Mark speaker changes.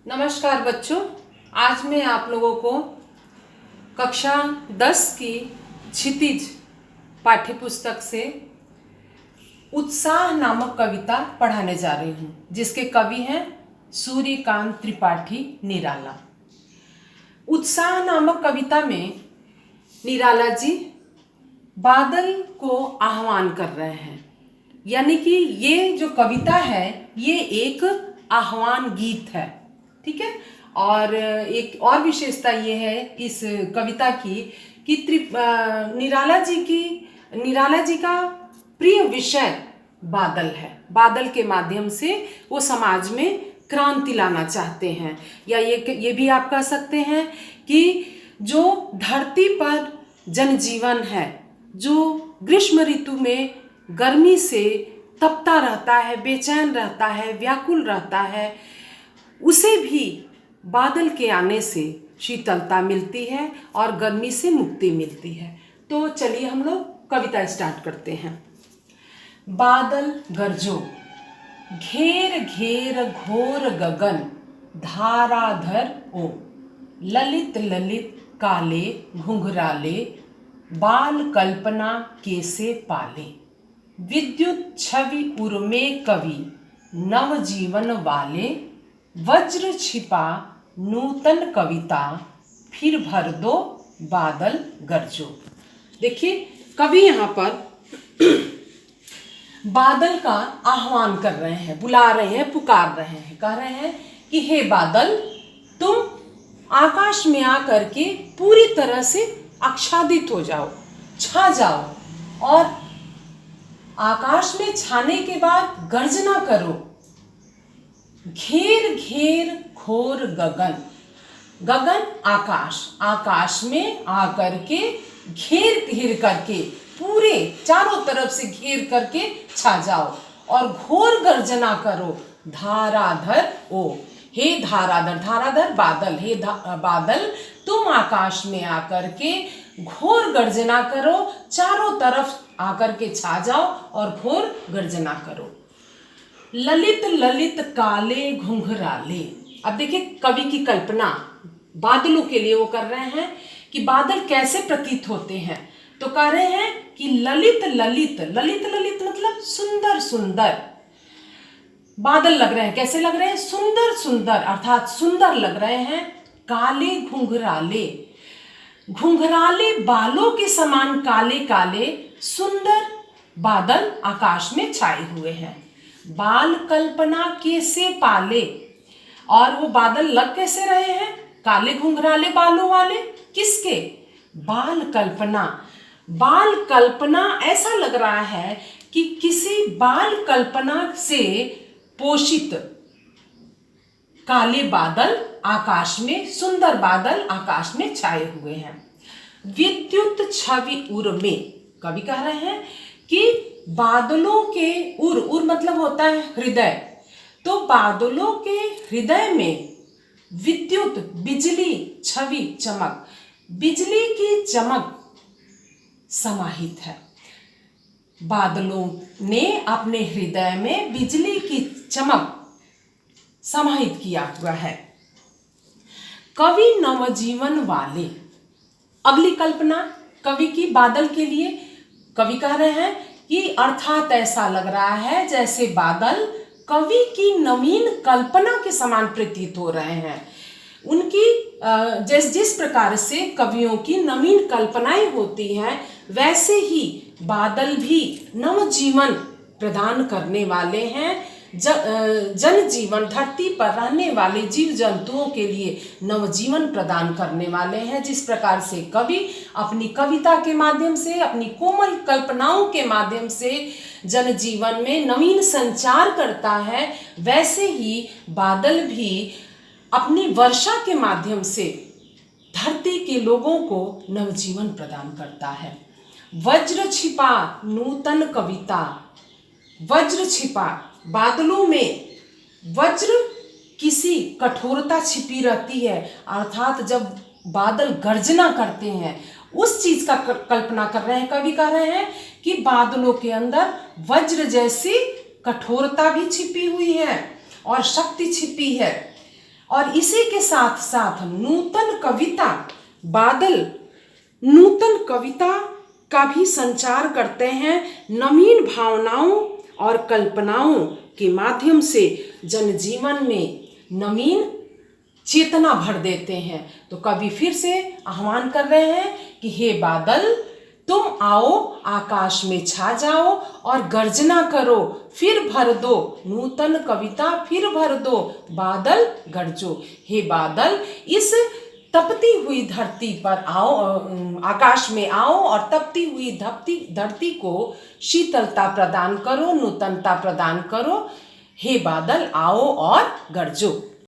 Speaker 1: नमस्कार बच्चों, आज मैं आप लोगों को कक्षा 10 की क्षितिज पाठ्यपुस्तक से उत्साह नामक कविता पढ़ाने जा रही हूँ, जिसके कवि हैं सूर्यकांत त्रिपाठी निराला। उत्साह नामक कविता में निराला जी बादल को आह्वान कर रहे हैं, यानी कि ये जो कविता है ये एक आह्वान गीत है। ठीक है। और एक और विशेषता ये है इस कविता की कि निराला जी का प्रिय विषय बादल है। बादल के माध्यम से वो समाज में क्रांति लाना चाहते हैं, या ये भी आप कह सकते हैं कि जो धरती पर जनजीवन है, जो ग्रीष्म ऋतु में गर्मी से तपता रहता है, बेचैन रहता है, व्याकुल रहता है, उसे भी बादल के आने से शीतलता मिलती है और गर्मी से मुक्ति मिलती है। तो चलिए हम लोग कविता स्टार्ट करते हैं। बादल गरजो, घेर घेर घोर गगन, धाराधर ओ, ललित ललित काले घुंघराले, बाल कल्पना कैसे पाले, विद्युत छवि उर्मे कवि, नव जीवन वाले, वज्र छिपा नूतन कविता, फिर भर दो बादल गरजो। देखिए कवि यहाँ पर बादल का आह्वान कर रहे हैं, बुला रहे हैं, पुकार रहे हैं, कह रहे हैं कि हे बादल, तुम आकाश में आकर के पूरी तरह से आच्छादित हो जाओ, छा जाओ, और आकाश में छाने के बाद गर्जना करो। घेर घेर घोर गगन, गगन आकाश, आकाश में आकर के घेर घेर करके पूरे चारों तरफ से घेर करके छा जाओ, और घोर गर्जना करो। धाराधर ओ, हे धाराधर, धाराधर बादल, हे बादल तुम आकाश में आकर के घोर गर्जना करो, चारों तरफ आकर के छा जाओ और घोर गर्जना करो। ललित ललित काले घुंघराले। अब देखिए कवि की कल्पना बादलों के लिए वो कर रहे हैं कि बादल कैसे प्रतीत होते हैं। तो कह रहे हैं कि ललित ललित, ललित ललित मतलब सुंदर सुंदर बादल लग रहे हैं। कैसे लग रहे हैं? सुंदर सुंदर, अर्थात सुंदर लग रहे हैं। काले घुंघराले, घुंघराले बालों के समान काले काले सुंदर बादल आकाश में छाए हुए हैं। बाल कल्पना कैसे पाले, और वो बादल लग कैसे रहे हैं? काले घुंघराले बालों वाले। किसके? बाल कल्पना। बाल कल्पना ऐसा लग रहा है कि किसी बाल कल्पना से पोषित काले बादल आकाश में, सुंदर बादल आकाश में छाए हुए हैं। विद्युत छवि उर में, कवि कह रहे हैं कि बादलों के उर, उर मतलब होता है हृदय, तो बादलों के हृदय में विद्युत, बिजली, छवि, चमक, बिजली की चमक समाहित है। बादलों ने अपने हृदय में बिजली की चमक समाहित किया हुआ है। कवि नवजीवन वाले, अगली कल्पना कवि की बादल के लिए, कवि कह रहे हैं कि अर्थात ऐसा लग रहा है जैसे बादल कवि की नवीन कल्पना के समान प्रतीत हो रहे हैं। उनकी जिस प्रकार से कवियों की नवीन कल्पनाएं होती हैं, वैसे ही बादल भी नवजीवन प्रदान करने वाले हैं। जनजीवन, धरती पर रहने वाले जीव जंतुओं के लिए नवजीवन प्रदान करने वाले हैं। जिस प्रकार से कवि अपनी कविता के माध्यम से, अपनी कोमल कल्पनाओं के माध्यम से जनजीवन में नवीन संचार करता है, वैसे ही बादल भी अपनी वर्षा के माध्यम से धरती के लोगों को नवजीवन प्रदान करता है। वज्र छिपा नूतन कविता, वज्र छिपा, बादलों में वज्र किसी कठोरता छिपी रहती है, अर्थात जब बादल गर्जना करते हैं उस चीज का कल्पना कर रहे हैं। कवि कह रहे हैं कि बादलों के अंदर वज्र जैसी कठोरता भी छिपी हुई है और शक्ति छिपी है, और इसी के साथ साथ नूतन कविता, बादल नूतन कविता का भी संचार करते हैं। नवीन भावनाओं और कल्पनाओं के माध्यम से जनजीवन में नवीन चेतना भर देते हैं। तो कवि फिर से आह्वान कर रहे हैं कि हे बादल, तुम आओ, आकाश में छा जाओ और गर्जना करो, फिर भर दो नूतन कविता, फिर भर दो बादल गरजो। हे बादल, इस तपती हुई धरती पर आओ, आकाश में आओ और तपती हुई धरती को शीतलता प्रदान करो, नूतनता प्रदान करो। हे बादल, आओ और गरजो।